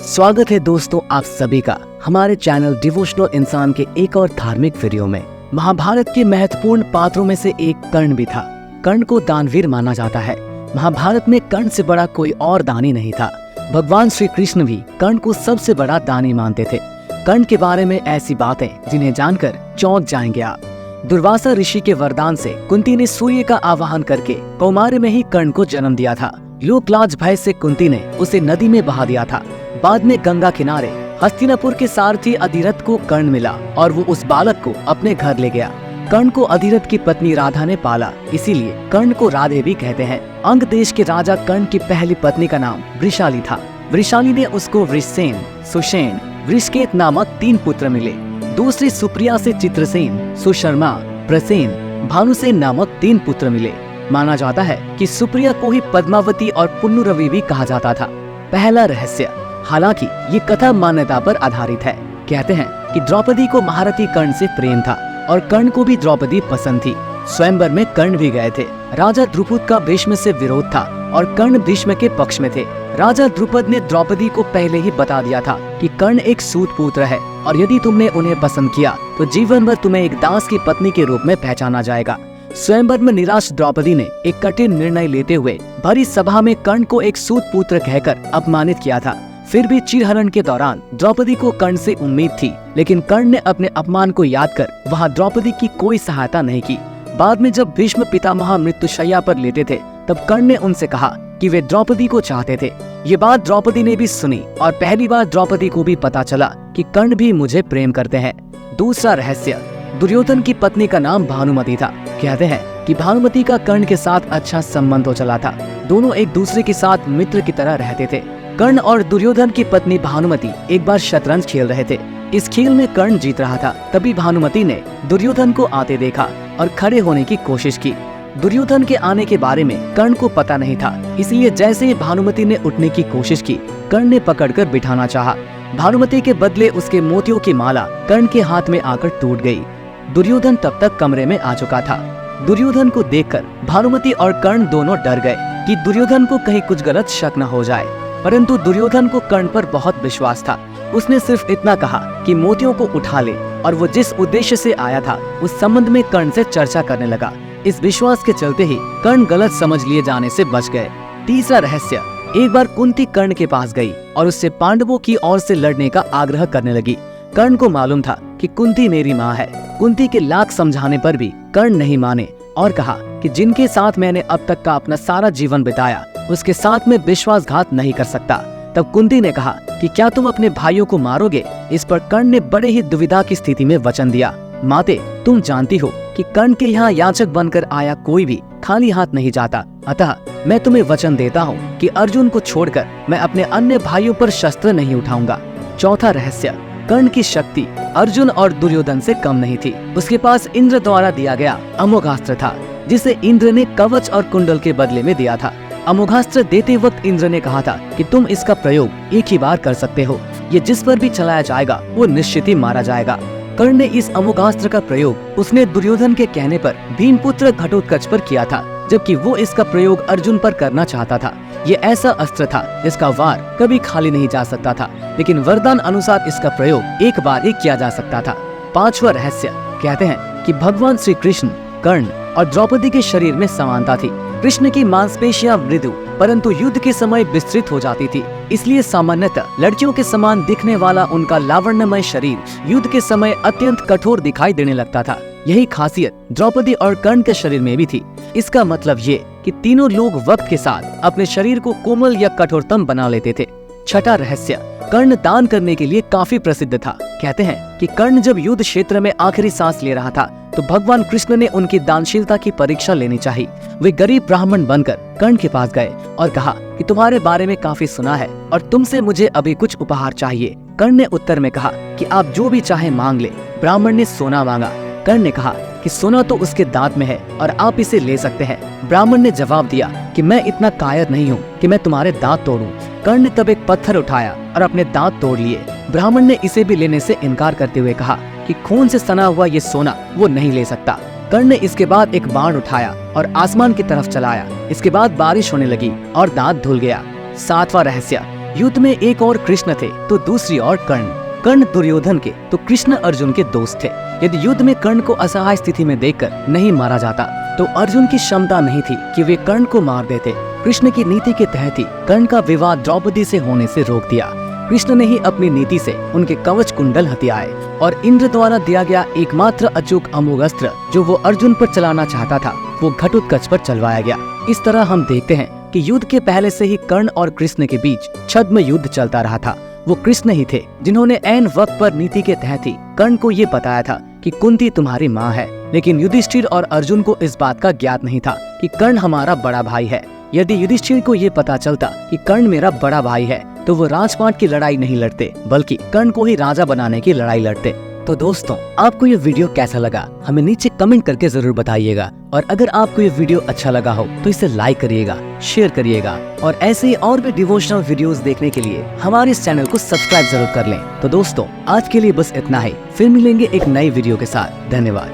स्वागत है दोस्तों आप सभी का हमारे चैनल डिवोशनल इंसान के एक और धार्मिक वीडियो में। महाभारत के महत्वपूर्ण पात्रों में से एक कर्ण भी था। कर्ण को दानवीर माना जाता है। महाभारत में कर्ण से बड़ा कोई और दानी नहीं था। भगवान श्री कृष्ण भी कर्ण को सबसे बड़ा दानी मानते थे। कर्ण के बारे में ऐसी बातें जिन्हें जानकर चौंक जाएंगे आप। दुर्वासा ऋषि के वरदान से कुंती ने सूर्य का आवाहन करके कौमार्य में ही कर्ण को जन्म दिया था। लोकलाज भय से कुंती ने उसे नदी में बहा दिया था। बाद में गंगा किनारे हस्तिनापुर के सारथी अधिरथ को कर्ण मिला और वो उस बालक को अपने घर ले गया। कर्ण को अधिरथ की पत्नी राधा ने पाला, इसीलिए कर्ण को राधे भी कहते हैं। अंग देश के राजा कर्ण की पहली पत्नी का नाम वृषाली था। वृषाली ने उसको वृषसेन, सुषेण, वृषकेत नामक 3 पुत्र मिले। दूसरी सुप्रिया से चित्रसेन, सुशर्मा, प्रसेन, भानुसेन नामक 3 पुत्र मिले। माना जाता है कि सुप्रिया को ही पद्मावती और पुन्नुरवि भी कहा जाता था। पहला रहस्य, हालांकि ये कथा मान्यता पर आधारित है। कहते हैं कि द्रौपदी को महारथी कर्ण से प्रेम था और कर्ण को भी द्रौपदी पसंद थी। स्वयंवर में कर्ण भी गए थे। राजा द्रुपद का भीष्म से विरोध था और कर्ण भीष्म के पक्ष में थे। राजा द्रुपद ने द्रौपदी को पहले ही बता दिया था कि कर्ण एक सूत पुत्र है और यदि तुमने उन्हें पसंद किया तो जीवन भर तुम्हें एक दास की पत्नी के रूप में पहचाना जाएगा। स्वयंवर में निराश द्रौपदी ने एक कठिन निर्णय लेते हुए भरी सभा में कर्ण को एक सूत पुत्र कहकर अपमानित किया था। फिर भी चीरहरण के दौरान द्रौपदी को कर्ण से उम्मीद थी, लेकिन कर्ण ने अपने अपमान को याद कर वहां द्रौपदी की कोई सहायता नहीं की। बाद में जब भीष्म पितामह मृत्युशैया पर लेटे थे तब कर्ण ने उनसे कहा कि वे द्रौपदी को चाहते थे। ये बात द्रौपदी ने भी सुनी और पहली बार द्रौपदी को भी पता चला कि कर्ण भी मुझे प्रेम करते हैं। दूसरा रहस्य, दुर्योधन की पत्नी का नाम भानुमति था। कहते हैं कि भानुमति का कर्ण के साथ अच्छा संबंध हो चला था। दोनों एक दूसरे के साथ मित्र की तरह रहते थे। कर्ण और दुर्योधन की पत्नी भानुमति एक बार शतरंज खेल रहे थे। इस खेल में कर्ण जीत रहा था। तभी भानुमति ने दुर्योधन को आते देखा और खड़े होने की कोशिश की। दुर्योधन के आने के बारे में कर्ण को पता नहीं था, इसलिए जैसे ही भानुमति ने उठने की कोशिश की, कर्ण ने पकड़कर बिठाना चाहा। भानुमति के बदले उसके मोतियों की माला कर्ण के हाथ में आकर टूट गई। दुर्योधन तब तक कमरे में आ चुका था। दुर्योधन को देखकर भानुमति और कर्ण दोनों डर गए कि दुर्योधन को कहीं कुछ गलत शक न हो जाए, परंतु दुर्योधन को कर्ण पर बहुत विश्वास था। उसने सिर्फ इतना कहा कि मोतियों को उठा ले और वो जिस उद्देश्य से आया था उस संबंध में कर्ण से चर्चा करने लगा। इस विश्वास के चलते ही कर्ण गलत समझ लिए जाने से बच गए। तीसरा रहस्य, एक बार कुंती कर्ण के पास गई और उससे पांडवों की ओर से लड़ने का आग्रह करने लगी। कर्ण को मालूम था कि कुंती मेरी माँ है। कुंती के लाख समझाने पर भी कर्ण नहीं माने और कहा कि जिनके साथ मैंने अब तक का अपना सारा जीवन बिताया उसके साथ में विश्वासघात नहीं कर सकता। तब कुंती ने कहा कि क्या तुम अपने भाइयों को मारोगे? इस पर कर्ण ने बड़े ही दुविधा की स्थिति में वचन दिया, माते तुम जानती हो कि कर्ण के यहाँ याचक बनकर आया कोई भी खाली हाथ नहीं जाता, अतः मैं तुम्हें वचन देता हूँ कि अर्जुन को छोड़कर मैं अपने अन्य भाइयों पर शस्त्र नहीं उठाऊंगा। चौथा रहस्य, कर्ण की शक्ति अर्जुन और दुर्योधन से कम नहीं थी। उसके पास इंद्र द्वारा दिया गया अमोघास्त्र था, जिसे इंद्र ने कवच और कुंडल के बदले में दिया था। अमोघास्त्र देते वक्त इंद्र ने कहा था कि तुम इसका प्रयोग एक ही बार कर सकते हो। ये जिस पर भी चलाया जाएगा वो निश्चित ही मारा जाएगा। कर्ण ने इस अमोघास्त्र का प्रयोग उसने दुर्योधन के कहने पर भीमपुत्र घटोत्कच पर किया था, जबकि वो इसका प्रयोग अर्जुन पर करना चाहता था। ये ऐसा अस्त्र था जिसका वार कभी खाली नहीं जा सकता था, लेकिन वरदान अनुसार इसका प्रयोग एक बार ही किया जा सकता था। पांचवा रहस्य, कहते हैं कि भगवान श्री कृष्ण, कर्ण और द्रौपदी के शरीर में समानता थी। कृष्ण की मांसपेशियां मृदु परंतु युद्ध के समय विस्तृत हो जाती थी, इसलिए सामान्यतः लड़कियों के समान दिखने वाला उनका लावण्यमय शरीर युद्ध के समय अत्यंत कठोर दिखाई देने लगता था। यही खासियत द्रौपदी और कर्ण के शरीर में भी थी। इसका मतलब ये कि तीनों लोग वक्त के साथ अपने शरीर को कोमल या कठोरतम बना लेते थे। छठा रहस्य, कर्ण दान करने के लिए काफी प्रसिद्ध था। कहते हैं कि कर्ण जब युद्ध क्षेत्र में आखिरी सांस ले रहा था तो भगवान कृष्ण ने उनकी दानशीलता की परीक्षा लेनी चाहिए। वे गरीब ब्राह्मण बनकर कर्ण के पास गए और कहा कि तुम्हारे बारे में काफी सुना है और तुमसे मुझे अभी कुछ उपहार चाहिए। कर्ण ने उत्तर में कहा कि आप जो भी चाहे मांग ले। ब्राह्मण ने सोना मांगा। कर्ण ने कहा कि सोना तो उसके दांत में है और आप इसे ले सकते हैं। ब्राह्मण ने जवाब दिया कि मैं इतना कायर नहीं हूँ कि मैं तुम्हारे दांत तोड़ूं। कर्ण ने तब एक पत्थर उठाया और अपने दांत तोड़ लिए। ब्राह्मण ने इसे भी लेने से इनकार करते हुए कहा कि खून से सना हुआ ये सोना वो नहीं ले सकता। कर्ण ने इसके बाद एक बाण उठाया और आसमान की तरफ चलाया। इसके बाद बारिश होने लगी और दांत धुल गया। सातवां रहस्य, युद्ध में एक और कृष्ण थे तो दूसरी ओर कर्ण। कर्ण दुर्योधन के तो कृष्ण अर्जुन के दोस्त थे। यदि युद्ध में कर्ण को असहाय स्थिति में देखकर नहीं मारा जाता तो अर्जुन की क्षमता नहीं थी कि वे कर्ण को मार देते। कृष्ण की नीति के तहत ही कर्ण का विवाह द्रौपदी से होने से रोक दिया। कृष्ण ने ही अपनी नीति से उनके कवच कुंडल हथियाए और इंद्र द्वारा दिया गया एकमात्र अचूक अमोघ अस्त्र जो वो अर्जुन पर चलाना चाहता था वो घटोत्कच पर चलवाया गया। इस तरह हम देखते हैं कि युद्ध के पहले से ही कर्ण और कृष्ण के बीच छद्म युद्ध चलता रहा था। वो कृष्ण ही थे जिन्होंने ऐन वक्त पर नीति के तहत ही कर्ण को ये बताया था कि कुंती तुम्हारी माँ है। लेकिन युधिष्ठिर और अर्जुन को इस बात का ज्ञात नहीं था कि कर्ण हमारा बड़ा भाई है। यदि युधिष्ठिर को ये पता चलता कि कर्ण मेरा बड़ा भाई है तो वो राजपाट की लड़ाई नहीं लड़ते बल्कि कर्ण को ही राजा बनाने की लड़ाई लड़ते। तो दोस्तों, आपको ये वीडियो कैसा लगा हमें नीचे कमेंट करके जरूर बताइएगा। और अगर आपको ये वीडियो अच्छा लगा हो तो इसे लाइक करिएगा, शेयर करिएगा और ऐसे ही और भी डिवोशनल वीडियोस देखने के लिए हमारे इस चैनल को सब्सक्राइब जरूर कर लें। तो दोस्तों, आज के लिए बस इतना ही। फिर मिलेंगे एक नई वीडियो के साथ। धन्यवाद।